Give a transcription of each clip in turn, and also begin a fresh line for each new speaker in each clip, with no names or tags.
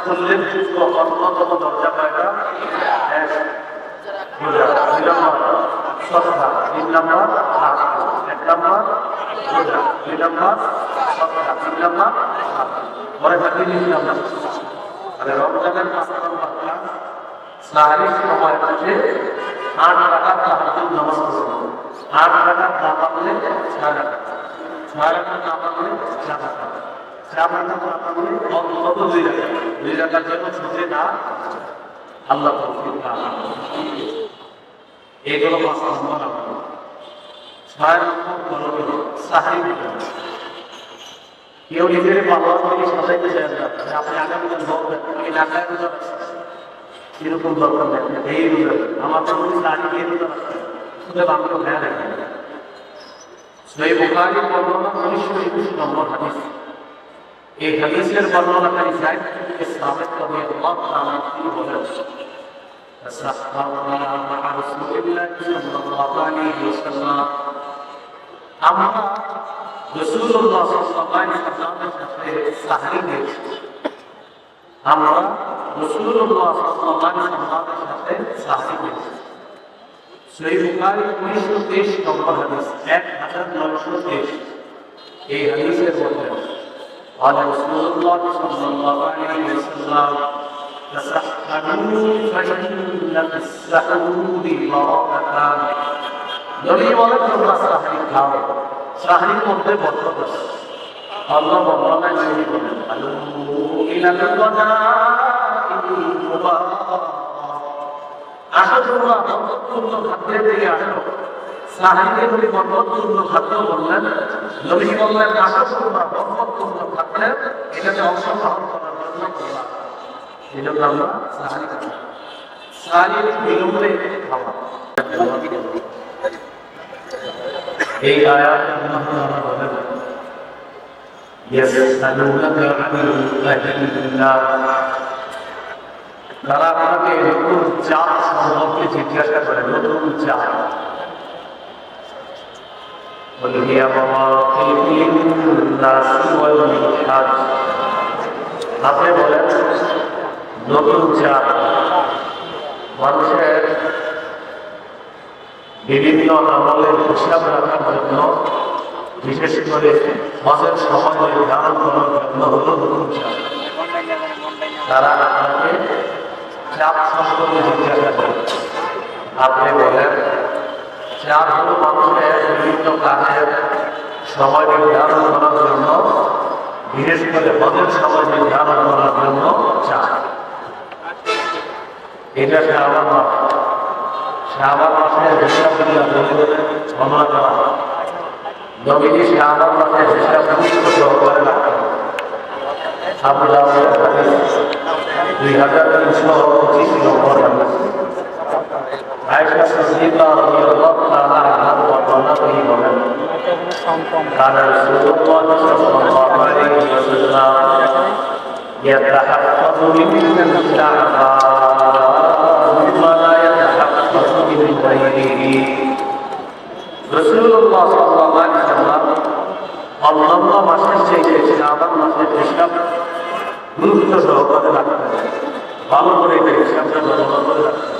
করলে অন্যতম দরজা কয়টা? এক, রোজা। দুই নম্বর সদকা, তিন নম্বর হাজ, এক নম্বর রোজা, দুই নম্বর সদকা, তিন নম্বর হাজ। পরে থাকি তিন নম্বর। তাহলে রমজানের 5 নম্বর ক্লাস সাহারির সময় হচ্ছে 8 রাকাত তাহাজ্জুদ নামাজ পড়ব। 8 রাকাত না পারলে 6 রাকাত, 6 রাকাত না পারলে 4 রাকাত, 4 রাকাত না পারলে অন্তত 2 রাকাত। 2 রাকাত যেন ছুটে না, আল্লাহ তৌফিক দান করুন। এইগুলো 5 নম্বর আমল। 6 নম্বর হলো সাহারি। কেউ নিজের পালোয়ার থেকে সাজাইতে চায় না, আপনি আগামীকাল বলবেন আমি ঢাকায় রোজা রাখছি, এরকম দরকার নেই। এই রোজা আমার তো দাঁড়িয়ে গিয়ে রোজা রাখতে শুধু বাংলা ভ্যা দেখেন। সহিহ বুখারীর বর্ণনা 921 নম্বর হাদিস। এই হাদিসের বর্ণনাকারী যায়েদ ইবনে সাবিত রাদিয়াল্লাহু তাআলা তিনি বলেন, সাহাবানা মা রাসূলিল্লাহ সাল্লাল্লাহু আলাইহি ওয়াসাল্লাম, আমরা রাসূলুল্লাহ সাল্লাল্লাহু আলাইহি ওয়াসাল্লামের সাথে সাহরি করেছি। আমরা রাসূলুল্লাহ সাল্লাল্লাহু আলাইহি ওয়াসাল্লামের সাথে সাহরি করেছি। সহিহ বুখারী 1923 নম্বর হাদিস, 1923। এই হাদিসের মধ্যে قال رسول الله صلى الله عليه وسلم تسحروا فإن في السحور بركة। নবী বলেন তোমরা সাহরি খাও, সাহরির মধ্যে বরকত আছে। আল্লাহ বর্ণনায় নবী বলেন আলু ইলাল গদাইল মুবারাক, আসো তোমরা বরকতপূর্ণ খাদ্যের দিকে আসো। সাহারিকে নবী বরকতপূর্ণ খাদ্য বললেন। নবী বললেন আসো তোমরা বরকতপূর্ণ খাদ্যের এটাতে অংশগ্রহণ করার জন্য তোমরা। এই জন্য আমরা সাহারি খাই। সাহারি বিলম্বে খাওয়া। এই আয়াতে আল্লাহ তাআলা বলেন ইয়াসআলুনাকা আনিল আহিল্লাহ, তারা আপনাকে নতুন চাঁদ সম্পর্কে জিজ্ঞাসা করে। নতুন চাঁদ বলে হিয়া মাওয়াকিতু লিন-নাস ওয়াল হাজ। আপনি বলেন নতুন চাঁদ মানুষের বিভিন্ন আমলের হিসাব রাখার জন্য, বিশেষ করে হজের সময় নির্ধারণ করার জন্য হলো নতুন চাঁদ। তারা আপনাকে চাঁদ সম্পর্কে জিজ্ঞাসা করে। আপনি বলেন চাঁদ হলো মানুষের বিভিন্ন কাজের সময় নির্ধারণ করার জন্য, বিশেষ করে হজের সময় নির্ধারণ করার জন্য চাঁদ। এটা শাবান মাস। শাবান মাসের হিসাব গণনা করা হয়। নবীজি শাবান মাসের হিসাব গুরুত্ব সহকারে রাখতেন। আবু দাউদের হাদিস 2325 নম্বর হাদিস। আয়েশা সিদ্দিকা রাদিয়াল্লাহু তাআলা আনহা বর্ণনা করে বলেন, কানা রাসূলুল্লাহ সাল্লাল্লাহু আলাইহি ওয়াসাল্লাম ইয়াতাহাফফাযু মিন শাবান ওয়া লা ইয়াতাহাফফাযু মিন গায়রিহি। রাসূলুল্লাহ সাল্লাল্লাহু আলাইহি ওয়াসাল্লাম অন্যান্য মাসের চেয়ে শাবান মাসের হিসাব গুরুত্ব সহকারে রাখতেন। ভালো করে এটা হিসাবটা গণনা করে রাখতেন।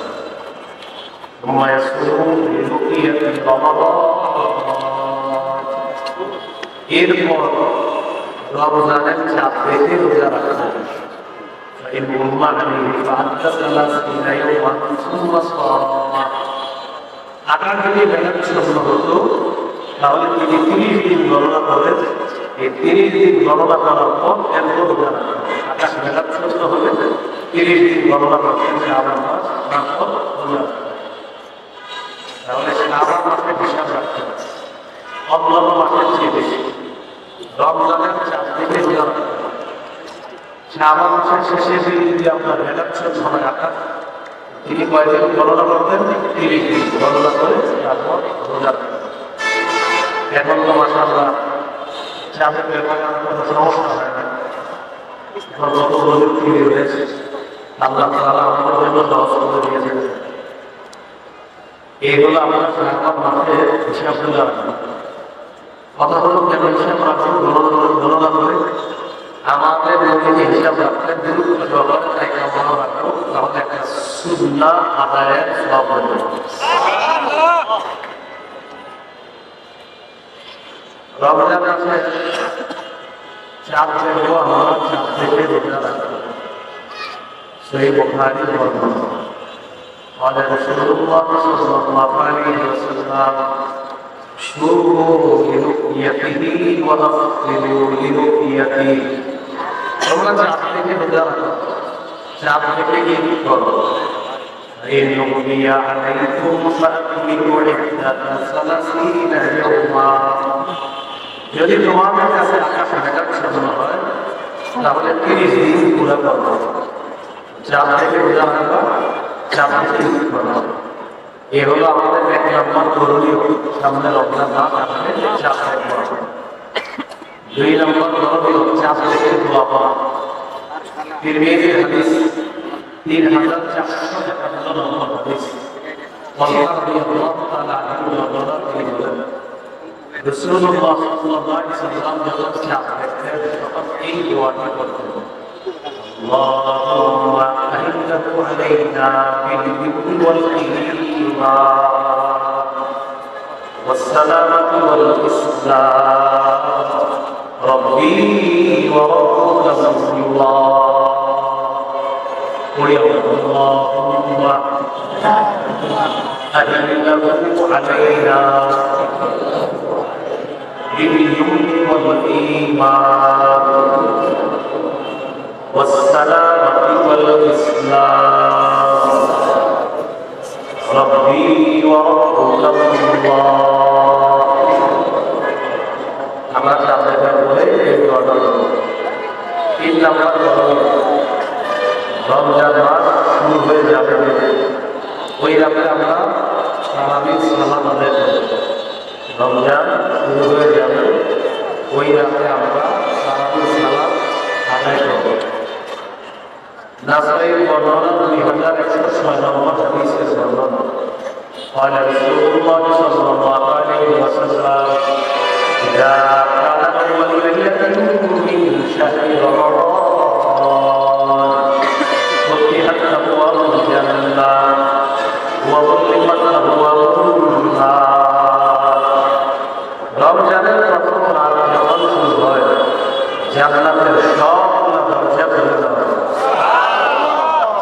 এরপর রমজানের চাঁদ দেখে রোজা রাখতেন। আকার যদি মেলাচ্ছন্ন হতো তাহলে তিনি 30 দিন গণনা করেন। এই 30 দিন গণনা করার পর এরপর রোজা রাখতেন। আকাশ মেলাচ্ছন্ন হলে 30 দিন গণনা করতেন যে আমার মাস, তারপর রোজা রাখতেন। তাহলে শাবান মাসের হিসাব রাখতে হবে অন্যান্য মাসের চেয়ে বেশি। রমজানের চাঁদ দেখে রোজা রাখতে হবে। শাবান মাসের শেষে যদি আপনার মেলাচ্ছন্ন সময় আকাশ, তিনি কয়দিন গণনা করতেন? 30 দিন গণনা করে তারপর রোজা রাখতেন। এখন তো মাশাআল্লাহ চাঁদের ব্যাপারে কোনো সমস্যা হয় না। যত প্রযুক্তি রয়েছে আল্লাহ তাআলা আমাদের জন্য সহজ করে দিয়েছেন। এইগুলো আমরা শাবান মাসে হিসাব করে রাখবো। কথা হলো কেন হিসাব রাখবো? গণনা করে আমাদের নবীজি হিসাব রাখলেন গুরুত্ব সহকারে তাই কামনা রাখবো, তাহলে একটা সুন্নাহ আদায়ের সওয়াব হবে। রমজান মাসে চাঁদ দেখবো আমরা, চাঁদ দেখে রোজা রাখবো। সহিহ বুখারী বর্ণনা قال رسول الله صلى الله عليه وسلم شوفوا لرؤيته وأفطروا لرؤيته। তোমরা চাঁদ দেখে রোজা রাখো, চাঁদ দেখে ঈদ করো। إن رؤي عليكم فأكملوا عدة 30 يوما। যদি তোমাদের কাছে আকাশ মেঘাচ্ছন্ন হয় তাহলে 30 দিন পুরো করো। চাঁদ দেখে রোজা রাখবা, চাঁদ দেখে ঈদ করো। এ হলো আমাদের এক নম্বর করণীয়, সামনে রমজান মাস আসলে চাঁদ দেখবো। 2 নম্বর করণীয় চাঁদ দেখে দোয়া করা। তিরমিজির হাদিস 3451 নম্বর হাদিস। রাদিয়াল্লাহু তাআলা আনহু বর্ণনা তিনি বলেন, রাসূলুল্লাহ সাল্লাল্লাহু আলাইহি ওয়াসাল্লাম যখন চাঁদ দেখতেন তখন এই দোয়াটি করতেন, اللهم أهله علينا بالبر والإيمان والسلامة والإسلام ربي وربك الله. قل اللهم أهله علينا باليمن والإيمان والسلامة والإسلام ربي وربك الله. আমরা চাঁদা বলে এই দোয়াটা করব। 3 নম্বর রমজান মাস শুরু হয়ে যাবে, ওই রাতে আমরা তারাবির সালাত আদায় করব। রমজান শুরু হয়ে যাবে, ওই রাতে আমরা তারাবির সালাত আদায় করব। নাসাঈর বর্ণনা 2106 নম্বর হাদিসের বর্ণনা। قال رسول الله صلى الله عليه وسلم إذا كان أول ليلة من شهر رمضان فتحت أبواب الجنة وغلقت أبواب النار. রমজানের প্রথম রাত যখন শুরু হয় জান্নাতের সবগুলো দরজা খুলে দেওয়া হয়,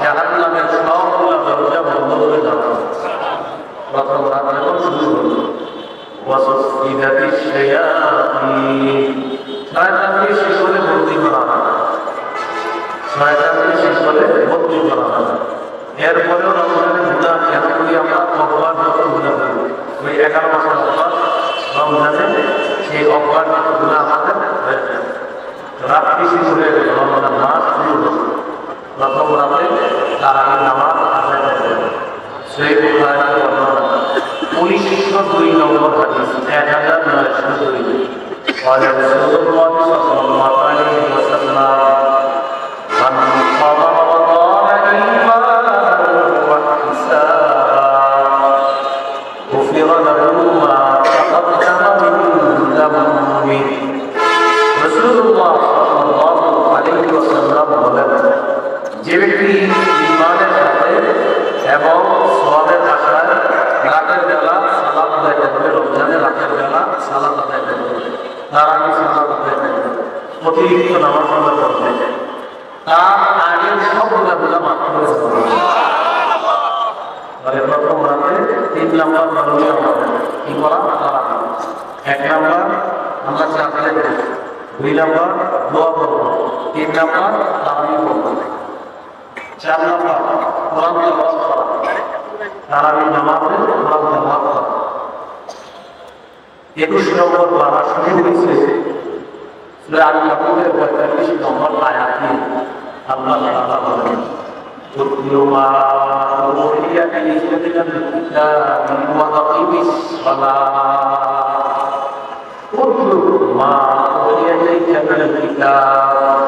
জাহান্নামের সবগুলো দরজা বন্ধ করে দেওয়া হয়। প্রথম রাত যখন শুরু হলো ওয়াসফিদাতিশ শায়াতিন, শয়তানকে শেষ হলে বন্দী করা হয়, শয়তানকে শেষ হলে বন্দী করা হয়। এরপরেও রমজানের গুনাহ কেন করি আমরা? অপরাধগত গুনাহ করি। ওই 11 মাসের অপরাধ রমজানে সেই অপরাধগত গুনাহ আমাদের হয়ে যায়। রাত্রি শেষ হয়ে গেল, রমজান মাস শুরু হলো, প্রথম রাতে তারাবি নামাজ আদায় করবে। সহিহ বুখারী বর্ণনা 1902 নম্বর হাদিস 1902। قال رسول الله صلى الله عليه وسلم من قام رمضان إيمانا واحتسابا غفر له ما تقدم من ذنبه. রাসূলুল্লাহ সাল্লাল্লাহু আলাইহি ওয়াসাল্লাম বলেন, যে ব্যক্তি ঈমানের সাথে এবং সওয়াবের আশায় রাতের বেলা সালাত আদায় করবে, রমজানের রাতের বেলা সালাত আদায় করবে, তারাবি সালাত আদায় করবে, অতিরিক্ত নামাজ আদায় করবে, তার আগের সব গুনাহগুলো মাফ করে দেওয়া হবে। মানে প্রথম রাতে 3 নম্বর করণীয় আমাদের কি করা? তারাবি। 1 নম্বর আমরা চাঁদ দেখব, 2 নম্বর দোয়া করব, 3 নম্বর তারাবি করব, 4 নম্বর কোরআন তেলাওয়াত করা, তারাবি নামাজে কোরআন তেলাওয়াত করা। 21 নম্বর পারা শুরু হয়েছে সূরা আল-কাবুরের 45 নম্বর আয়াত নিয়ে। আল্লাহ তাআলা বলেন, উতলু মা উহিয়া ইলাইকা মিনাল কিতাবি ওয়া আকিমিস সালাত। উতলু মা উহিয়া ইলাইকা মিনাল কিতাব।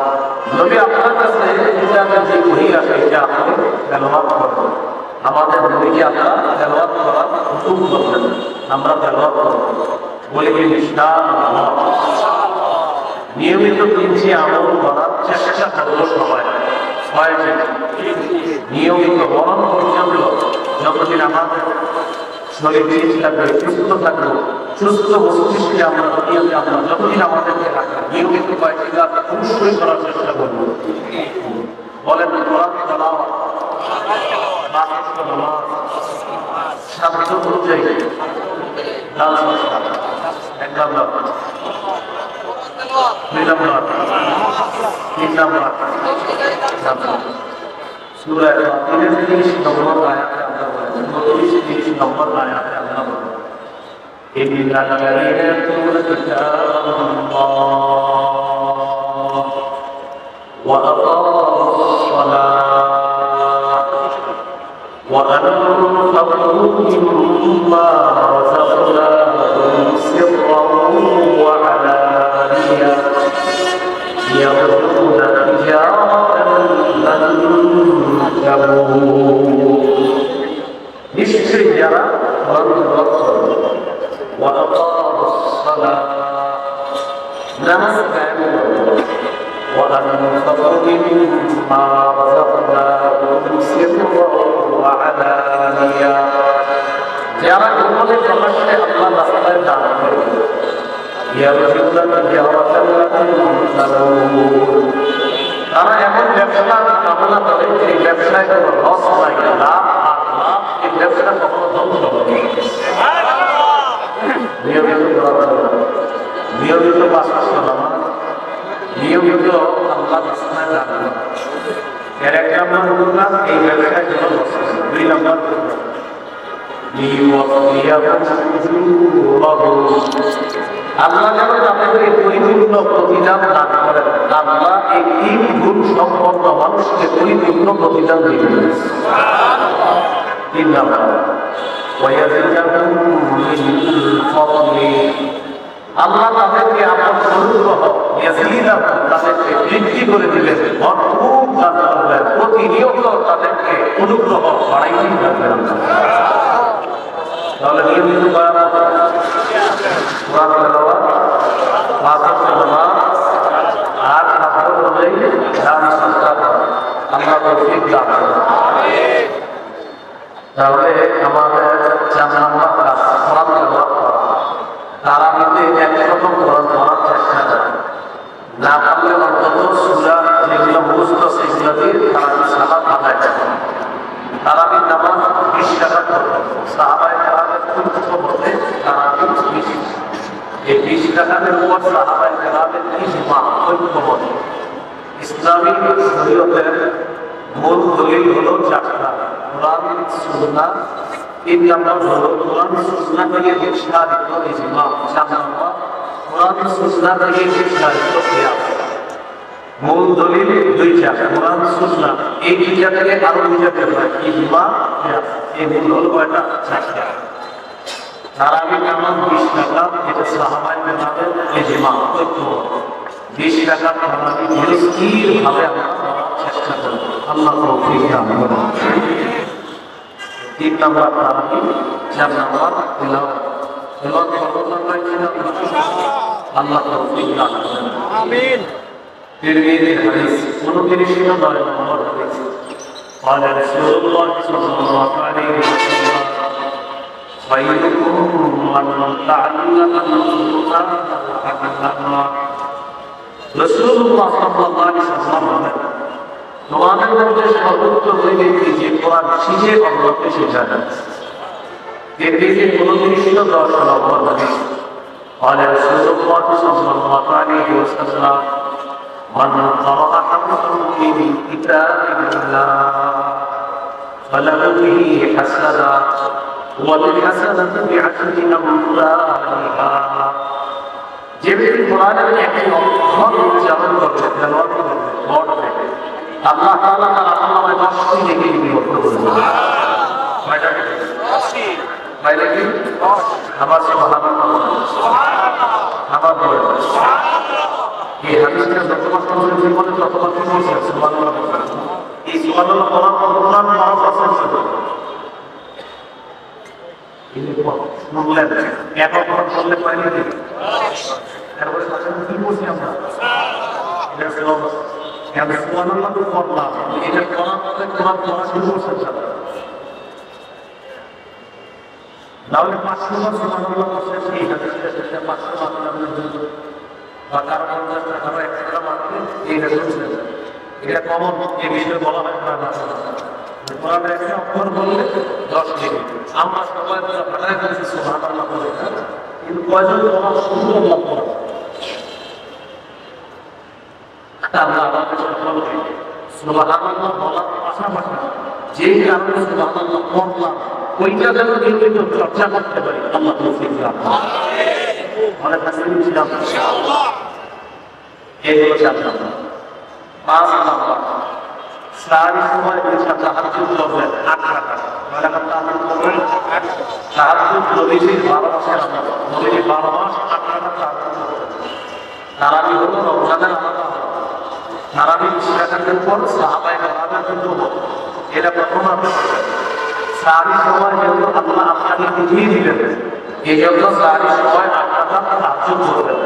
নবী আপনার কাছে কিতাবের যে ওহী আছে এটা আপনি তেলাওয়াত করবেন। আমাদের নবীকে আপনারা তেলাওয়াত করার হুকুম করবেন, আমরা তেলাওয়াত করব। বলি ইনশাআল্লাহ। নিয়মিত 3টি আমল করার চেষ্টা করবো সবাই নিয়মিত মরণ পর্যন্ত যতদিন আমাদের শরীর ঠিক থাকবে, সুস্থ থাকবো, সুস্থ মস্তিষ্কে আমরা দুনিয়াতে আমরা যতদিন আমাদেরকে রাখবো নিয়মিত কয়েকটি কাজ অবশ্যই করার চেষ্টা করবো। বলেন কোরআন তেলাওয়াত, সাধ্য অনুযায়ী দান সৎকার, 1 নাম্বার। 2 নাম্বার, 3 নাম্বার সূরা ফাতিরের 30 নম্বর আয়াতে আমরা বলেছি, 30 নম্বর আয়াতে আমরা বলেছি ইন্নাল্লাযীনা ইয়াতলুনা কিতাবাল্লাহ ওয়া আকামুস সালাত ওয়া আনফাকু মিম্মা রাযাকনাহুম সিররান ওয়া আলানিয়া ইয়ারজুনা তিজারাতান লান তাবুর। নিশ্চয়ই যারা নামাজ কায়েম করে وأنفقوا مما رزقناهم سرا وعلانية যারা গোপনে প্রকাশ্যে আল্লাহর রাস্তায় দান করে তারা এমন ব্যবসা কামনা করে যে ব্যবসায় কোনো লস নাই, লাভ আর লাভ, এই ব্যবসাটা কখনো ধ্বংস হবে। নিয়মিত নামাজ, নিয়মিত আল্লাহ রাস্তায় দান করা, এর 1 নম্বর প্রোগ্রাম এই ব্যবসায় কোনো লস নেই। 2 নম্বর প্রোগ্রাম আল্লাহ যেন তাদেরকে পরিপূর্ণ প্রতিদান দান করেন। আল্লাহ এই 3 গুণ সম্পন্ন মানুষকে পরিপূর্ণ প্রতিদান দিবেন। 3 নাম্বার আল্লাহ তাদেরকে আপনার অনুগ্রহ তাদেরকে বৃদ্ধি করে দিলেন, ভরপুর দান করবেন, প্রতিনিয়ত তাদেরকে অনুগ্রহ বাড়াইতেই থাকবেন। তাহলে নিয়মিত আর অনুযায়ী দান সৎকার আল্লাহ তৌফিক দান করেন। তাহলে আমাদের 4 নম্বর কাজ কোরআন তেলাওয়াত করা। তারাবিতে একরকম কোরআন পড়ার চেষ্টা করা, না পারলে অন্তত সূরা যেগুলো মুখস্থ সেগুলো দিয়ে তারাবি সালাত আদায় করা। তারাবির নামাজ 20 রাকাত পড়বে। সাহাবায়ে কেরামের ঐক্যমতে তারাবি 20, এই 20 রাকাতের উপর সাহাবায়ে কেরামের ইজমা ঐক্যমত। ইসলামী শরীয়তের মূল দলিল হলো 4টা, কোরআন, সুন্নাহ। 3 নম্বর হলো কোরআন সুন্নাহ থেকে বিস্তারিত ইজমা। 4 নম্বর কোরআন সুন্নাহ থেকে বিস্তারিত কিয়াস। মূল দলিল 2টা, কোরআন সুন্নাহ। এই 2টা থেকে আরো 2টা বের হয়, ইজমা, কিয়াস। এই মূল হলো কয়টা? 4টা। তারাবি নামাজ 20 রাকাত, এটা সাহাবায়ে কেরামের ইজমা ঐক্যমত। 20 রাকাত তারাবি স্থিরভাবে আমরা চেষ্টা করব। আল্লাহ তৌফিক দান করুন। 3 নম্বর তারাবি, 4 নম্বর তিলাওয়াত। তিলাওয়াত করব আমরা ইনশাআল্লাহ। আল্লাহ তৌফিক দান করুন। আমিন। তিরমিজির হাদিস 29 নম্বর হাদিস। قال رسول الله صلى الله عليه وسلم خيركم من تعلم القرآن وعلمه। রাসূলুল্লাহ সাল্লাল্লাহু আলাইহি ওয়াসাল্লাম বলেন, তোমাদের মধ্যে সর্বোত্তম ওই ব্যক্তি যে কোরআন শিখে অন্যকে শেখায়। তিরমিজি 29 নম্বর হাদিস। قال رسول الله صلى الله عليه وسلم من قرأ حرفا من كتاب الله فله به حسنة والحسنة بعشر أمثالها। যে ব্যক্তি কোরআনের একটি অক্ষর উচ্চারণ করবে, তেলাওয়াত করবে, পড়বে, আল্লাহ তাআলা তার আমলনামায় 10টি নেকি লিপিবদ্ধ করে দেবেন। কয়টা? 10টি। বাইরে কি? আবার সুবহানাল্লাহ বলেন। আবার বলেন সুবহানাল্লাহ। এই হাদিসটা যতবার শুনছেন জীবনে ততবার কি বলছেন? সুবহানাল্লাহ। এই সুবহানাল্লাহ কোরআন মানব আছে শুনলেন, এক অক্ষর বললে পাইনি এরপরে কি বলছি আমরা? এটা এখন সুবহানাল্লাহ তো করলাম, এটা করার পরে তোমার পড়া শুরু করছে সাথে তাহলে 500 বার সুবহানাল্লাহ করছে, সেই হাদিসটা সেটা 500 বার আপনার জন্য বা কারো 50 টাকা বা 1 টাকা মারলে এইটা শুনছেন, এটা কমন। এই বিষয়ে বলা হয় না, কোরআনে একটা অক্ষর বললে 10 টাকা। আমরা সবাই ফাটায় ফেলছি সুবহানাল্লাহ বলে, কিন্তু কয়জন বলা শুরু আল্লাহ করা আল্লাহ আমাদের সকলকে সুবহানাল্লাহ বলার পাশাপাশি যেই কারণে সুবহানাল্লাহ পড়লাম ওইটা যেন নিয়মিত চর্চা করতে পারি, আল্লাহ তৌফিক দান করুন। অনেক কাছে ইনশাআল্লাহ এই হলো 4 নম্বর। 5 নম্বর, সারি সময় ইনশা তাহাজ্জুদ করবেন 8 রাকাত। কয় রাকাত তাহাজ্জুদ করবেন? তাহাজ্জুদ নবীজির 12 মাসের আমল, নবীজি 12 মাস 8 রাকাত তাহাজ্জুদ করতেন। তারাবি হলো রমজানের আলাদা, তারাবি ইশরাকের পর সাহাবায়ে কেরামের জন্য এটা প্রথম আমল। সারি সময় যেহেতু আল্লাহ আপনাকে বুঝিয়ে দিলেন, এই জন্য সারি সময় 8 রাকাত তাহাজ্জুদ করবেন।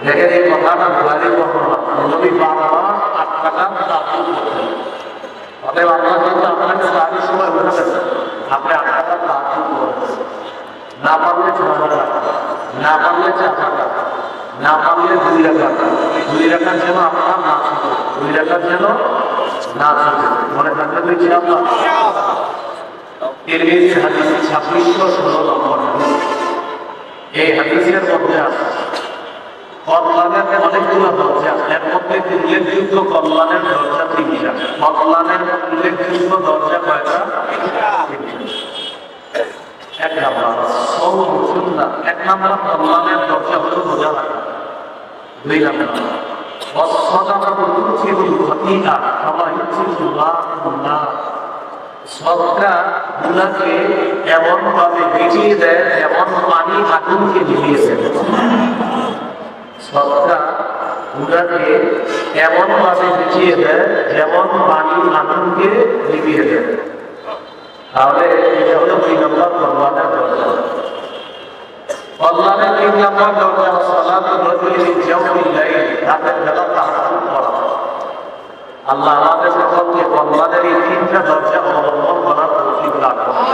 দেখেন এই কথাটা বুখারীর বর্ণনা, নবী 12 মাস 8 রাকাত তাহাজ্জুদ করতেন। অতএব আল্লাহ কিন্তু আপনাকে সারি সময় উঠাবেন, আপনি 8 রাকাত তাহাজ্জুদ করবেন। না পারলে 6 রাকাত, না পারলে 4 রাকাত, না পারলে 2 রাকাত। 2 রাকাত যেন আপনার না ছুটে, 2 রাকাত যেন না ছুটে। মনে থাকবে তো ইনশাআল্লাহ। তিরমিজি হাদিস 2616 নম্বর হাদিস। এই হাদিসের মধ্যে আছে কল্যাণের অনেকগুলো দরজা, এর মধ্যে উল্লেখযোগ্য কল্যাণের দরজা 3টা। কল্যাণের উল্লেখযোগ্য দরজা কয়টা? 1 নম্বর সওম সুন্নাহ, 1 নম্বর কল্যাণের দরজা হলো রোজা রাখা। 2 নম্বর ওয়াসসাদাকাতু তুতিবুল খাতিআ কামা ইউতিবুল মা'আ, সদকা গুনাহকে এমন ভাবে ভিজিয়ে দেয় যেমন পানি আগুনকে ভিজিয়েছে। সদকা গুনাহকে এমন ভাবে ভিজিয়ে দেয় যেমন পানি আগুনকে ভিজিয়ে দেয়। তাহলে এটা হলো 2 নম্বর কল্যাণের দরজা। কল্যাণের 3 নম্বর দরজা সালাতু রাজুলি জাওফিল লাইল, রাতের বেলা তাহাজ্জুদ করা। আল্লাহ আমাদের সকলকে কল্যাণের এই 3টা দরজা অবলম্বন করার তৌফিক দান করুন।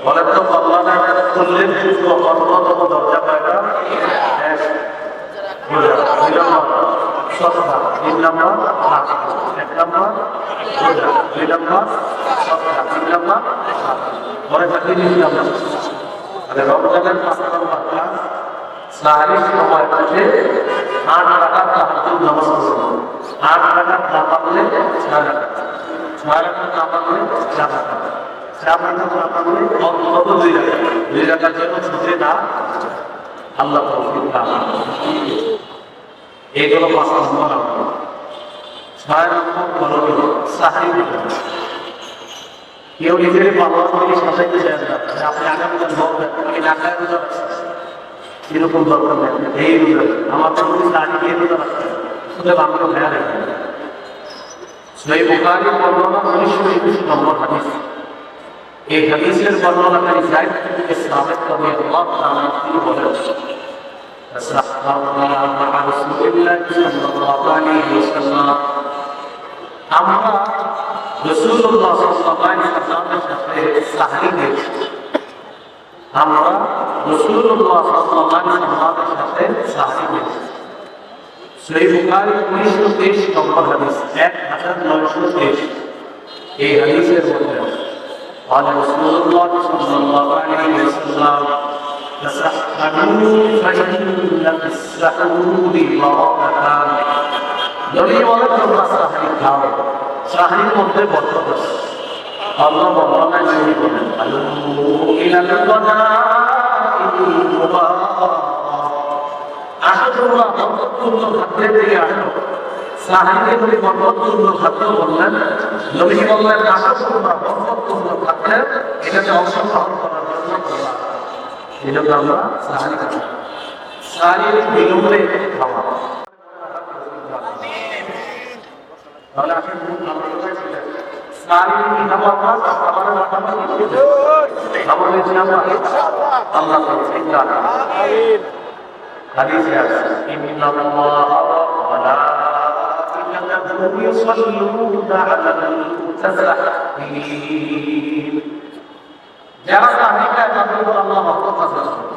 বলেন তো কল্যাণের উল্লেখযোগ্য অন্যতম দরজা কয়টা? 1 রোজা, 2 নম্বর সদকা, 3 নম্বর নামাজ। 1 নম্বর রোজা, 2 নম্বর সদকা, 3 নম্বর নামাজ। মনে থাকবে ইনশাআল্লাহ। তাহলে রমজানের 5 নম্বর কাজ সাহারির সময় থেকে 8 রাকাত তাহাজ্জুদ নামাজ পড়ুন। 8 রাকাত না পারলে 6 রাকাত, 6 রাকাত না পারলে 4 রাকাত, 4 রাকাত না পারলে অন্তত 2 রাকাত। 2 রাকাত যেন ছুটে না, আল্লাহ তৌফিক দান করুন। এইগুলো 5 নম্বর আমল। 6 নম্বর হলো সাহরি। কেউ নিজের বাবা থেকে সাজাইতে চায় না, আপনি আগামীকাল বলবেন আমি না খায় রোজা রাখছি, এরকম দরকার নেই। এই রোজা আমার তো সাহরি দিয়ে রোজা রাখছে, শুধু বাংলা ভেয়া রাখবেন। সহিহ বুখারী বর্ণনা 1921 নম্বর হাদিস। এই হাদিসের বর্ণনাকারী যায়েদ ইবনে সাবিত রাদিয়াল্লাহু তাআলা তিনি বলেন, আমরা রাসূলুল্লাহ সাল্লাল্লাহু আলাইহি ওয়াসাল্লামের সাথে সাহরি করেছি। আমরা রাসূলুল্লাহ সাল্লাল্লাহু আলাইহি ওয়াসাল্লামের সাথে সাহরি করেছি। সহিহ বুখারী 1923 নম্বর হাদিস, 1923। এই হাদিসের মধ্যে قال رسول الله صلى الله عليه وسلم تسحروا فإن في السحور بركة। নবী বলেন তোমরা সাহরি খাও, সাহরির মধ্যে বরকত আছে। আল্লাহ বর্ণনায় নবী বলেন আলু ইলাল গনাইল মুবারাক, আসো তোমরা বরকতপূর্ণ খাদ্যের দিকে আসো। সাহরিকে বলে বরকতপূর্ণ খাদ্য বললেন, নবী বললেন আসো তোমরা বরকতপূর্ণ খাদ্যের এটাতে অংশগ্রহণ করার জন্য তোমরা। এই জন্য আমরা সাহরি খাই। সাহরি বিলম্বে খাওয়া। তাহলে আসেন আমরা কোথায় ছিলেন? সাহরি কি খাওয়া কাজ আমাদের মাথায় এসেছে, আমাদের ইসলামে আল্লাহ তৌফিক দান করুন। আমিন। হাদিসে আছে ইন্নাল্লাহ ওয়া মালাইকাতাহু وملائكته يصلون على المتسحرين যারা তাহরিকা তাদের উপর আল্লাহ রহমত নাযিল করেন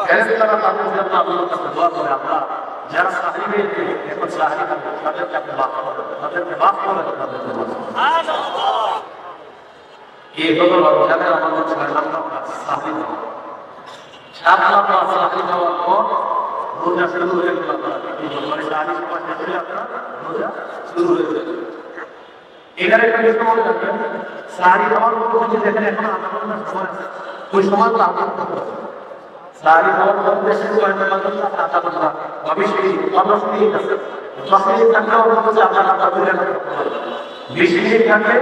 ফেরেশতারা তাদের জন্য আল্লাহর কাছে দোয়া করে আল্লাহ যারা সাহিবের এখন সাহিব তাদেরকে আপনি মাফ করেন তাদেরকে মাফ করেন তাদেরকে সুবহানাল্লাহ এই হলো রমজানের আমাদের 6 নম্বর কাজ সাহিব 7 নম্বর সাহিব হওয়ার পর রোজা শুরু হয়ে গেল মানে সাহিব সময় শেষ হয়ে আপনার রোজা শুরু হয়ে গেল এখানে একটা বিষয় মনে রাখবেন সাহিব হওয়ার পর যেখানে এখন আন্দোলনের সময় আছে ওই সময় তো আন্দোলন করতে হবে সারি হওয়ার মধ্যে শুরু হয় না আটা অবশ্যই অবশ্যই আছে 10 মিনিট থাকলে অন্তত আপনারা তাদের 20 মিনিট থাকলে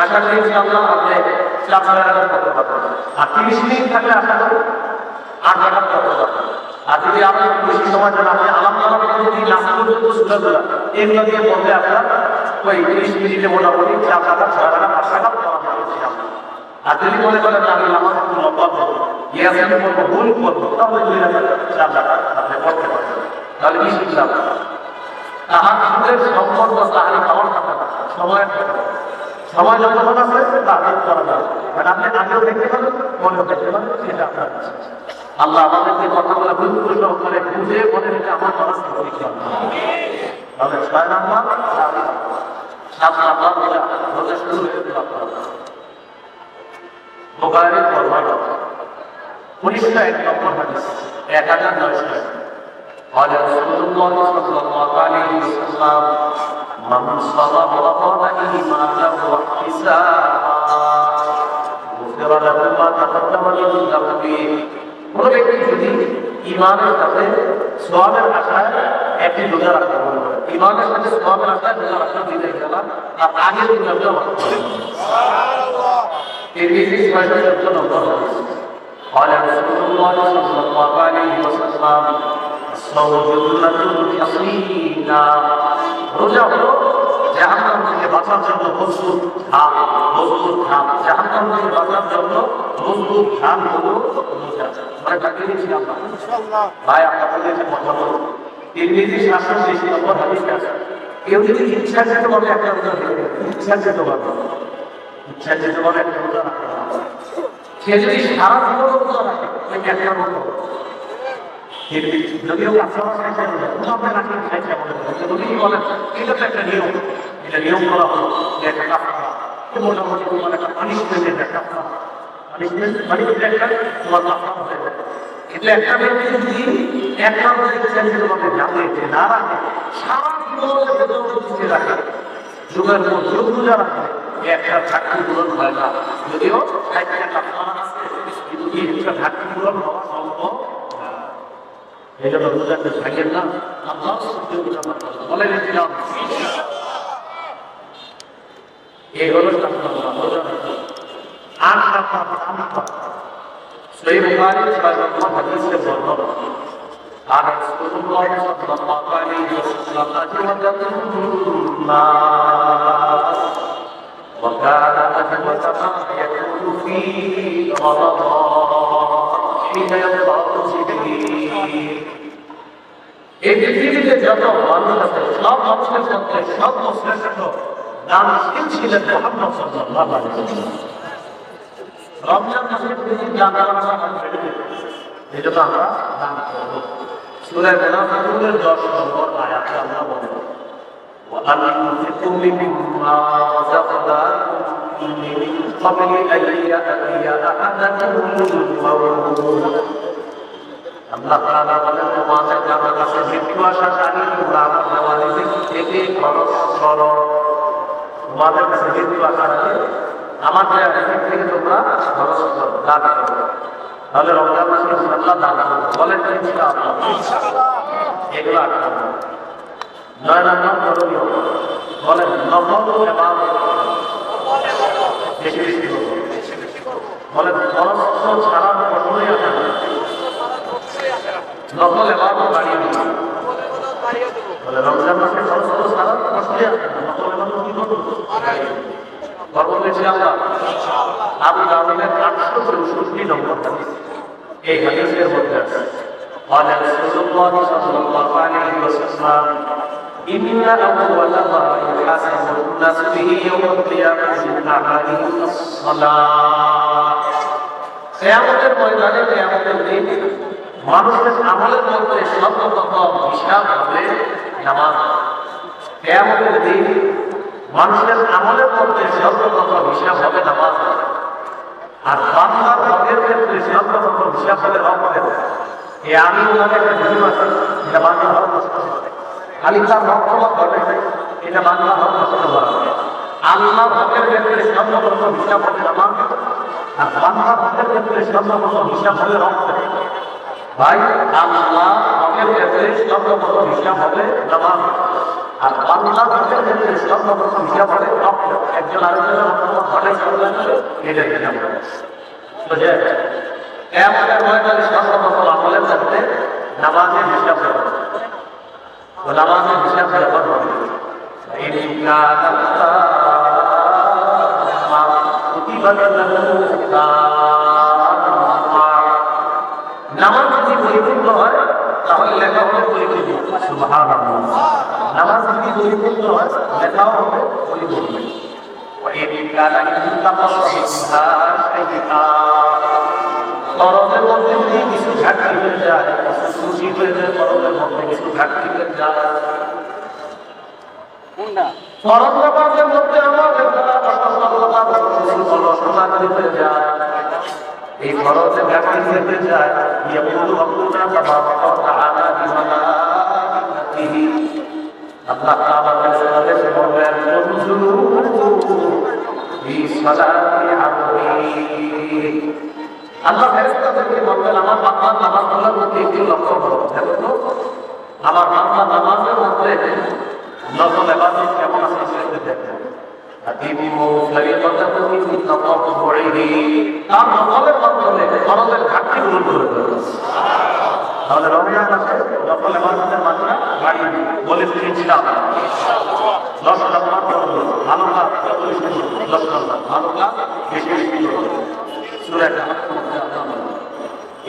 আশা করি ইনশাআল্লাহ আপনি 4 রাকাত করতে পারবেন আর 30 মিনিট থাকলে আশা করি 8 রাকাত করতে পারবেন আর যদি আপনি বেশি সময় দেন আপনি আলাদা যদি নামাজ পর্যন্ত সুরাগুলো এগুলো দিয়ে পড়লে আপনার ওই 30 মিনিটে মোটামুটি 4 রাকাত 6 রাকাত 8 রাকাত করা যাবে ইনশাআল্লাহ আর যদি মনে করেন আমি নামাজ লম্বা করবো ইয়াসিন পড়বো ভুল করবো তাহলে 2 রাকাত 4 রাকাত আপনি পড়তে পারবেন তাহলে কি শিখলাম তাহাজ্জুদের সম্পর্ক তাহলে খাওয়ার কথা না সময়ের কথা সময় যতক্ষণ আছে তাহাজ্জুদ করা যাবে মানে আপনি আগেও দেখতে পাবেন মনেও দেখতে পাবেন সেটা আপনার কাছে আল্লাহ আমাদেরকে কথাগুলো ভুল করে বুঝে মনে রেখে আমার করার তৌফিক দান তাহলে 6 নাম্বার 7 নাম্বার রোজা শুরু হয়ে গেল আপনার বুখারীর বর্ণনা 1901 নম্বর হাদিস 1900 قال رسول الله صلى الله عليه وسلم من صام رمضان إيمانا واحتسابا غفر له ما تقدم من ذنبه কোন ব্যক্তি যদি ঈমানের সাথে সওয়াবের আশায় একটি রোজা রাখতে পারে ঈমানের সাথে সওয়াবের আশায় রোজা রাখতে দিলে গেলাম আর আগের রোজাটা সুবহানাল্লাহ এর বেশি 6 নম্বর হাদিস قال رسول الله صلى الله عليه وسلم রোজা হলো জাহান্নাম থেকে বাঁচার জন্য মজবুত ধান জাহান্নাম থেকে বাঁচার জন্য মজবুত ধান হলো রোজা মানে তাকে দিয়েছিলাম ইনশাআল্লাহ ভাই আপনাদের যে কথা বলবো তিরমিজি 730 নম্বর হাদিস আছে কেউ যদি ইচ্ছাকৃতভাবে একটা রোজা রেখে ইচ্ছাকৃতভাবে একটা রোজা রাখে সে যদি সারা জীবন রোজা রাখে ওই একটা রোজা যদিও যদি বলেন এটা তো একটা নিয়ম এটা নিয়ম করা হলো যে একটা কাফারা মোটামুটি তোমার একটা পানিশমেন্টের একটা কাফারা পানিশমেন্ট মানে এটা একটা তোমার কাফারা হয়ে যায় কিন্তু একটা ব্যক্তি যদি একটা ভাবে জানে যে না রাখে সারা জীবন রাখে যুগের পর যুগ রোজা রাখে একটা ঘাটতি পূরণ হয় না যদিও একটা কাফারা আছে কিন্তু এই ঘাটতি পূরণ হওয়া সম্ভব এই জন্য রোজাকে থাকেন না আল্লাহ বলে দিলাম এই হলো সহিহ বুখারী 6 নম্বর হাদিসে বর্ণনা আর রাসূলুল্লাহ সাল্লাল্লাহু আলাইহি ওয়াসাল্লাম আজওয়াজাতুন নাস ওয়া কানা আজওয়াজা মা ইয়াকুনু ফি রমাদান হিনা ইয়াদাউ জিবরিল এই পৃথিবীতে যত মানুষ আছে সব মানুষের মধ্যে সর্বশ্রেষ্ঠ দানশীল ছিলেন মুহাম্মদ সাল্লাল্লাহু আলাইহি ওয়াসাল্লাম রমজান মাসের দিন দান করা এজন্য আমরা দান করব সূরা মুনাফিকুনের 10 নম্বর আয়াতে আমরা বলবো وأنفقوا مما رزقناكم من قبل أن يأتي أحدكم الموت আল্লাহ তাআলা বলেন তোমাদের আমার কাছে মৃত্যু আসাকারী তোমরা আমার দেওয়া রিজিক থেকে খরচ করো তোমাদের কাছে মৃত্যু আসাকারী আমার দেওয়া রিজিক থেকে তোমরা খরচ করো দান করো তাহলে রমজান মাসে ইনশাআল্লাহ দান করো বলেন ইনশাআল্লাহ এগুলো আটকানো 9 নম্বর করণীয় বলেন নফল ইবাদত বেশি বেশি বলেন খরচ ছাড়া কখনোই আসে না নফল ইবাদত বাড়িয়ে দিন বলে রমজান মাসে খরচ ছাড়া কখনোই আসে না নফল ইবাদত কি করব বলবো ইনশাআল্লাহ আবু দাউদের 864 নম্বর হাদিস এই হাদিসের মধ্যে আছে قال رسول الله صلى الله عليه وسلم ইন্না আউওয়ালা মা ইউহাসাবুন নাস বিহি ইয়াওমাল কিয়ামাতি মিন আমালিহি আস-সালাত। কিয়ামতের ময়দানে, কিয়ামতের দিন মানুষের আমলের মধ্যে সর্বপ্রথম হিসাব হবে নামাজ। কিয়ামতের দিন মানুষের আমলের মধ্যে সর্বপ্রথম হিসাব হবে নামাজ। আর বান্দার হকের ক্ষেত্রে সর্বপ্রথম হিসাব হবে হকের। এই আমি ওনাদের একটা ভিডিও আছে, এটা বাংলা হক নষ্ট করে খালি তার রক্ষমত ঘটে, এটা বাংলা হক নষ্ট করা। আল্লাহ হকের ক্ষেত্রে সর্বপ্রথম হিসাব হবে নামাজ, আর বান্দার হকের ক্ষেত্রে সর্বপ্রথম হিসাব হবে রক্তের। ভাই, আল্লাহ হকের ক্ষেত্রে সর্বপ্রথম হিসাব হবে নামাজ, আর বান্দার হকের ক্ষেত্রে সর্বপ্রথম হিসাব হবে রক্তের। একজন আরেকজনের রক্ষমত ঘটে এটা হিসাব হবে। কিয়ামতের ময়দানে সর্বপ্রথম আমলের ক্ষেত্রে নামাজের হিসাব হবে। তো নামাজের হিসাব যখন হবে নামাজ যদি পরিপূর্ণ হয় তাহলে লেখা হবে পরিপূর্ণ। সুবহানাল্লাহ। নামাজ যদি পরিপূর্ণ হয় লেখাও হবে পরিপূর্ণ। ফরজের মধ্যে যদি কিছু ঘাটতি হয়ে যায়, খুশি হয়ে যায়, ফরজের মধ্যে কিছু ঘাটতি হয়ে যায়, ফরজ নামাজের মধ্যে আমাদের হয়ে যায়, এই ফরজে ঘাটতি হয়ে যায়, আল্লাহ তাআলা বলেন আল্লাহ ফেরেশতাদেরকে বলবেন আমার বান্দার নামাজগুলোর মধ্যে একটু লক্ষ্য করো, দেখো তো আমার বান্দার নামাজের মধ্যে নফল ইবাদত কেমন আছে সেটা দেখো। আতিমু ফরিদাতাহু মিন তাতাওউহি, তার নফলের মাধ্যমে ফরজের ঘাটতি পূরণ করে দেবে। তাহলে রমজান মাসে নফল ইবাদতের মাত্রা বাড়িয়ে বলে দিন ইনশাআল্লাহ। 10 রমজান পড়ব, ভালো কাজ যতই শুরু 10 রমজান ভালো কাজ বেশি বেশি করব। সূরা আল-ফাতিহা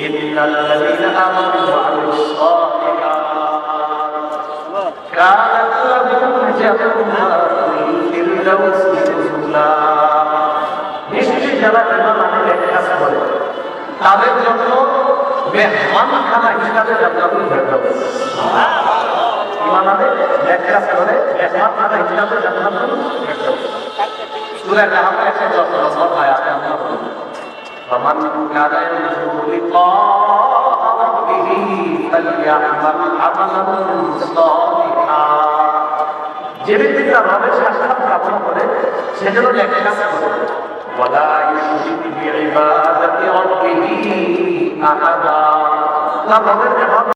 ইন্নাল্লাযীনা আমানু ওয়া আমিলুস সালিহাত কানাত লাহুম জান্নাতুল ফিরদাউসি নুজুলা। নিশ্চয়ই যারা ঈমান আনে কাজ করে তাদের জন্য মেহমানখানা হিসাবে জান্নাতুল ফিরদাউস। ঈমান আনে কাজ করে মেহমানখানা হিসাবে জান্নাতুল ফিরদাউস। সূরা কাহফের 110 নম্বর আয়াতে আমরা পড়ি فمن كان يرجو لقاء ربه فليعمل عملا صالحا। যে ব্যক্তি তার রবের সাক্ষাৎ কামনা করে সেজন্য নেক কাজ করে, ওয়ালা ইউশরিক বিইবাদাতি রাব্বিহি আহাদা। তার রবের ইবাদত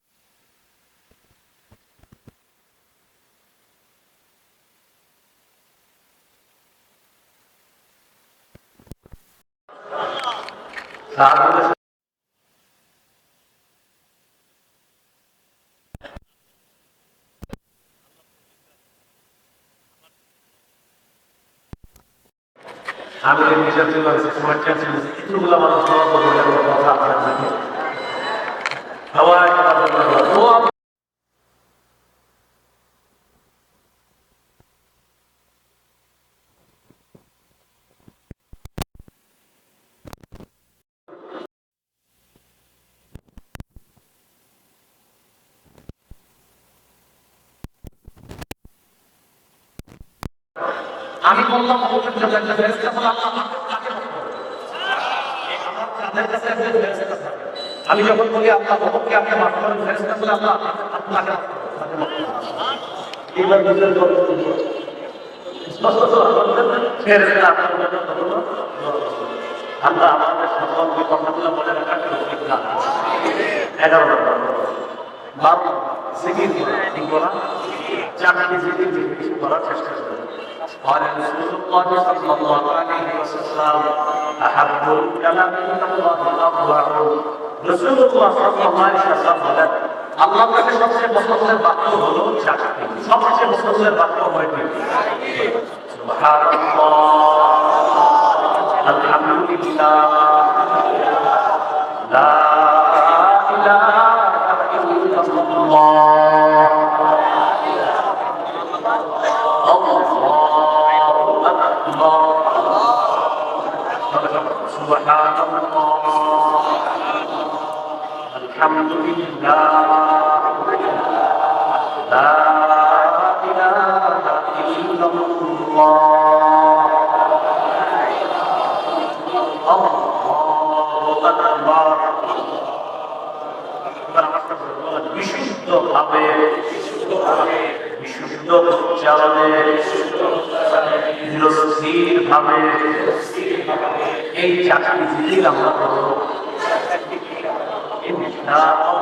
আমি নিজের জন্য সময় চাচ্ছি কিছুগুলো মানুষ কথা আপনার দিকে আমি বললাম আমি যখন বলি আল্লাহ ভগবকে আপনি মাফ করেন, ফেরেশতা বলে আল্লাহ আপনাকে এইবার বুঝলেন আল্লাহ আমাদের সকলকে কথাগুলো বলে রাখার 11 নম্বর 12 জিকির ঠিক বলা, চাকরি জিকির বেশি করার চেষ্টা করি। قال رسول الله صلى الله عليه وسلم أحب الكلام إلى الله أربع। রাসূলুল্লাহ সাল্লাল্লাহু আলাইহি ওয়াসাল্লাম বলেন আল্লাহর কাছে সবচেয়ে পছন্দের বাক্য হলো চারটি। সবচেয়ে পছন্দের বাক্য কয়টি? সুবহানাল্লাহ, আলহামদুলিল্লাহ, লা ইলাহা ইল্লাল্লাহ, সুবহানাল্লাহ, আলহামদুলিল্লাহ, লা ইলাহা ইল্লাল্লাহ, আল্লাহু আকবার। বিশুদ্ধভাবে বিশুদ্ধ উচ্চারণে স্থিরভাবে এই চাকরি জিকির আমরা করব ইনশাআল্লাহ।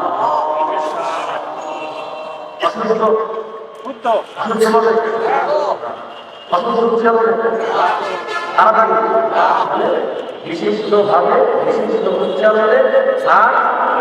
বিশিষ্টভাবে বিশিষ্ট উচ্চারণে আর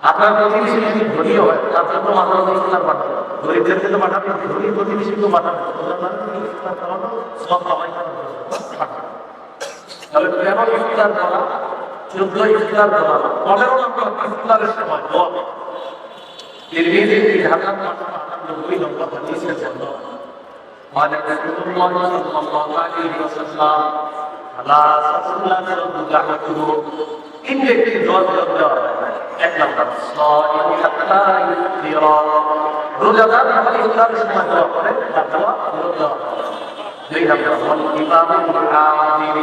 আপনার প্রতিবেশী যদি ধনী হয় তার জন্য মাথা ইফতার পাঠাবে, গরিবদের জন্য পাঠাবে, ধনী প্রতিবেশীকে পাঠাবে, সব কামাই তাহলে কেন ইফতার করা, 14 ইফতার করা, 15 নম্বর ইফতারের সময় দোয়া। তিরমিজি 3098 নম্বর হাদিসের জন্য মানে রাসূলুল্লাহ সাল্লাল্লাহু আলাইহি ওয়াসাল্লাম আলা সাল্লাল্লাহু তিন ব্যক্তির দোয়া দেওয়া হয়। এক নম্বর সাইম হাত্তা ইফতিরা, রোজাদার যখন ইফতারের সময় দোয়া করে তার দোয়া দেওয়া হয়। দুই নম্বর ওয়াল ইমামুল আদিল,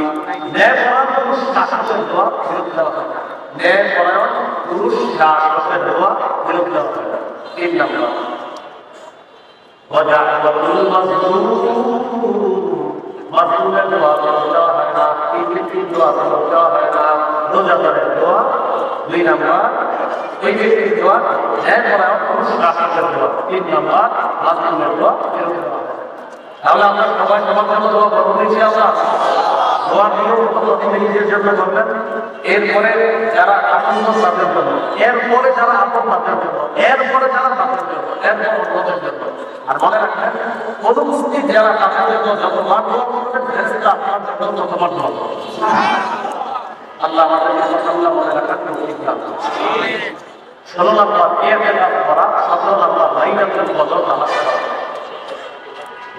নেককার পুরুষ শাসকের দোয়া দেওয়া হয়। নেককার পুরুষ শাসকের দোয়া দেওয়া হয়। তিন নম্বর ওয়াদা'ওয়াতুল মাজলুম, মাজলুমের দোয়া দেওয়া হয় না, ব্যক্তির দোয়া দেওয়া হয় না, রোজাদারের দোয়া। দুই নম্বর ওই ব্যক্তির দোয়া, নেককার পুরুষ শাসকের দোয়া। তিন নম্বর মাজলুমের দোয়া দেওয়া হয়। তাহলে আমরা সবাই সবার জন্য দোয়া করবো ইনশাআল্লাহ। দোয়া নিয়েও প্রথমে নিজের জন্য করবেন, এরপরে যারা আপন তাদের জন্য, এরপরে যারা আপন তাদের জন্য, এরপরে যারা তাদের জন্য, এরপর অন্যদের জন্য। আর মনে রাখবেন অনুপস্থিত যারা তাদের জন্য যতবার দোয়া করবেন ফেরেশতা আপনার জন্য ততবার দোয়া করবেন। আল্লাহ আমাদেরকে কথা মনে রাখার তৌফিক দান করুন। 16 নম্বর ইতিকাফ করা, 17 নম্বর লাইলাতুল কদর নামাজ পড়া।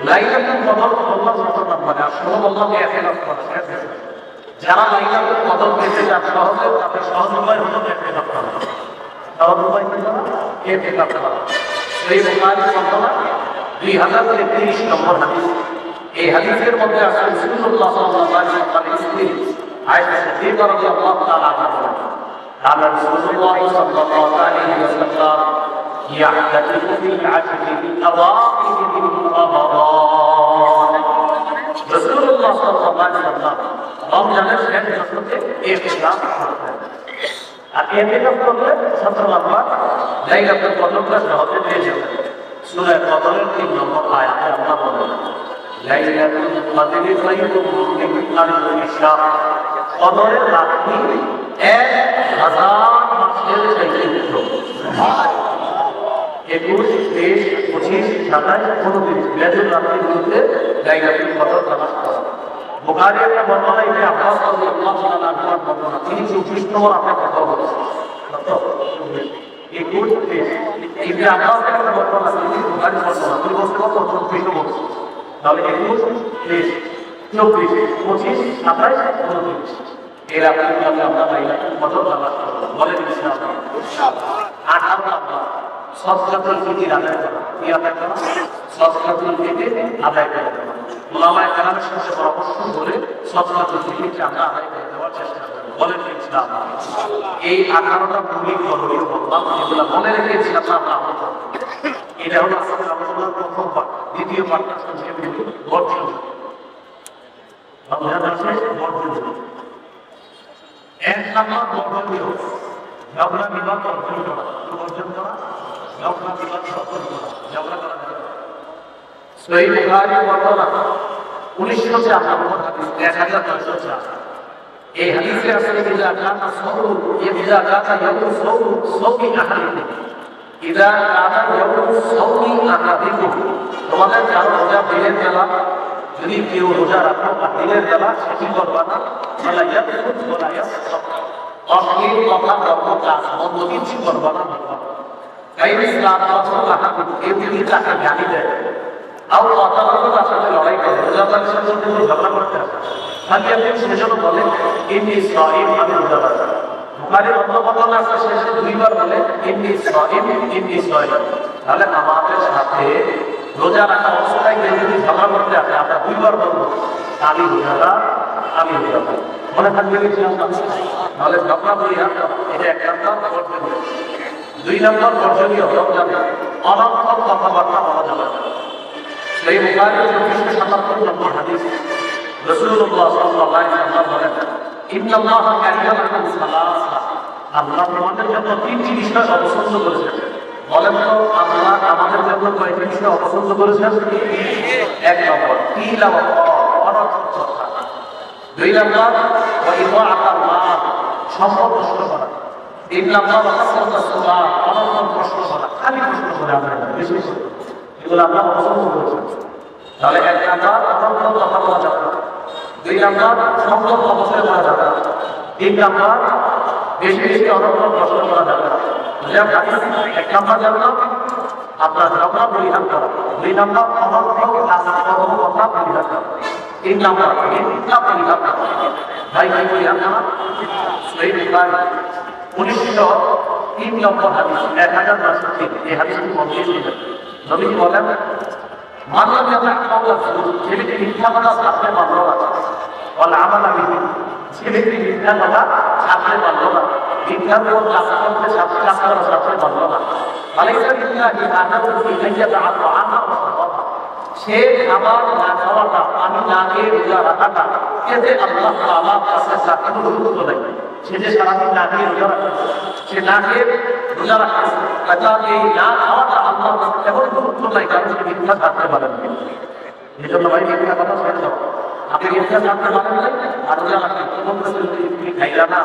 লাইলাতুল কদর আল্লাহ সুবহানাহু ওয়া তাআলা সর্বপ্রথম ইতিকাফ করা। যারা লাইলাতুল কদর পেতে চান সহজে, তাদের সহজ উপায় হলো ইতিকাফ করা। সহজ উপায় কি? ইতিকাফ করা। এই বুখারী বর্ণনা 2033 নম্বর হাদিস। এই হাদিসের মধ্যে আছে রাসূলুল্লাহ সাল্লাল্লাহু আলাইহি ওয়াসাল্লামের স্ত্রী আয়েশা সিদ্দিকা রাদিয়াল্লাহু তাআলা আনহা قال رسول الله صلى الله عليه وسلم يعتكف في العشر الأواخر من رمضان। رسول الله صلى الله عليه وسلم রমজানের শেষ দশকে ইতিকাফ করতেন। আর ইতিকাফ করলে 17 নম্বর লাইলাতুল কদরটা সহজে পেয়ে যাবেন। সূরা কদরের 3 নম্বর আয়াতে আল্লাহ বলেন লাইলাতুল কদরি খায়রুম মিন আলফি শাহর, কদরের রাত্রি 1000 মাসের চাইতে উত্তম। 21, 23, 25, 27, 29 বেজুর রাত্রিগুলোতে লাইলাতুল কদর নামাজ পড়া। বুখারী একটা বর্ণনা ইবনে আব্বাস রাদিয়াল্লাহু তাআলা আনহু বর্ণনা, তিনি 24 নম্বর আপনি কথা বলেছেন। কত? 21, 23 ইবনে আব্বাস একটা বর্ণনা, তিনি বুখারী বর্ণনা, তিনি বলতে কত 24 নম্বর। তাহলে 21, 23, 24, 25, 27, 29 এই রাত্রিগুলোতে আমরা লাইলাতুল কদর নামাজ পড়ব। বলেন ইনশাআল্লাহ। 18 নম্বর সদকাতুল ফিতর আদায় করা। কি আদায় করা? সদকাতুল ফিতর আদায় করা। উলামায়ে কেরামের সাথে পরামর্শ করে সদকাতুল ফিতরকে আমরা আদায় করে দেওয়ার চেষ্টা করব। বলেন ইনশাআল্লাহ। এই 18টা ভূমি করণীয় বললাম, এগুলো মনে রেখে ইনশাআল্লাহ আমরা আমল করব। এটা হলো আজকের আলোচনার প্রথম পাঠ। দ্বিতীয় পাঠটা সংক্ষেপে বলি, বর্জন। রমজান মাসে বর্জন। 1 নম্বর বর্জনীয় ঝগড়া বিবাদ বর্জন করা। বর্জন করা ঝগড়া বিবাদ বর্জন করা। ঝগড়া করা যাবে না। সহিহ বুখারী বর্ণনা 1904 নম্বর হাদিস 1904 এই হাদিসে আছে ইজা কানা সাউরু ইজা কানা ইয়াউমু সাউরু সাউমি আহাদিকুম ইজা কানা ইয়াউমু সাউমি আহাদিকুম তোমাদের কারো রোজা দিনের বেলা যদি কেউ রোজা রাখো আর দিনের বেলা সেটি করবা না ওয়ালা ইয়াকুত ওয়ালা ইয়াসফাক অশ্লীল কথা কর্ম কাজ মন্দ কিছু করবা না কাইন ইসলাম রাসূল আহাদিকুম এই যদি তাকে গালি দেয় আর কথার সাথে লড়াই করে রোজাদারের সাথে যদি ঝগড়া করতে আসে তাহলে আপনি সেজন্য বলেন ইন্নী সাইম আমি রোজাদার বুখারীর অন্য বর্ণনা আছে সেজন্য দুইবার বলে ইন্নী সাইম ইন্নী সাইম তাহলে আমাদের সাথে রোজা রাখা অবস্থায় কেউ যদি ঝগড়া করতে আসে আমরা দুইবার বলবো আমি রোজাদার আমি রোজাদার মনে থাকবে কি তাহলে ঝগড়া করি এটা এক নম্বর বর্জনীয়। 2 নম্বর বর্জনীয় রমজানে অনর্থক কথাবার্তা বলা যাবে না। সহিহ বুখারীর 277 নম্বর হাদিস রাসূলুল্লাহ সাল্লাল্লাহু আলাইহি ওয়াসাল্লাম বলেন ইন্নাল্লাহা কারিহা লাকুম সালাসা আল্লাহ তোমাদের জন্য তিনটি বিষয় অপছন্দ করেছেন। বলেন তো আল্লাহ আমাদের জন্য কয়টি বিষয় অপছন্দ করেছেন? 1 নম্বর কিলা ওয়া অনর্থক কথা, 2 নম্বর ওয়া ইদাআতাল মাল সম্পদ নষ্ট করা, 3 নম্বর কাসরাতুস সুআল অনর্থক প্রশ্ন করা, খালি প্রশ্ন করে আমরা বেশি এগুলো আমরা অপছন্দ করেছি। তাহলে 1 নম্বর অনর্থক কথা বলা যাবে না, 2 নম্বর সম্পদ অপচয় করা যাবে না, 3 নম্বর বেশি বেশি অনর্থক প্রশ্ন করা যাবে না। 1 নম্বর জানলাম আপনার ঝগড়া পরিহার করা, 2 নম্বর অনর্থক কথা পরিহার করা, 3 নম্বর মিথ্যা পরিহার করা। ভাই ভাই পরিহার করা সহিহ বুখারী 1903 নম্বর হাদিস 1063 এই হাদিসটি মধ্যে নবী বলেন মানলাম যাতে আল্লাহ যে ব্যক্তি মিথ্যা কথা ছাড়তে পারল না বলে আমাল আমি যে ব্যক্তি মিথ্যা কথা ছাড়তে পারল না মিথ্যার উপর কাজ করতে ছাড়তে পারল না আলাইসা বিল্লাহি আনাহু ইলাইয়া তাআলা আমার সে খাবার না খাওয়াটা আমি না খেয়ে রোজা রাখাটা এতে আল্লাহ তাআলার কাছে কোনো গুরুত্ব নেই। সে যে সারাদিন না খেয়ে রোজা রাখে সে না খেয়ে রোজা রাখে এই না খাওয়াটা আল্লাহর কাছে এমন গুরুত্ব নাই কারণ সে মিথ্যা ছাড়তে পারেন। এই জন্য ভাই মিথ্যা কথা ছেড়ে দাও। আপনি মিথ্যা ছাড়তে পারেন নাই আর রোজা রাখেন তুমি খাইলা না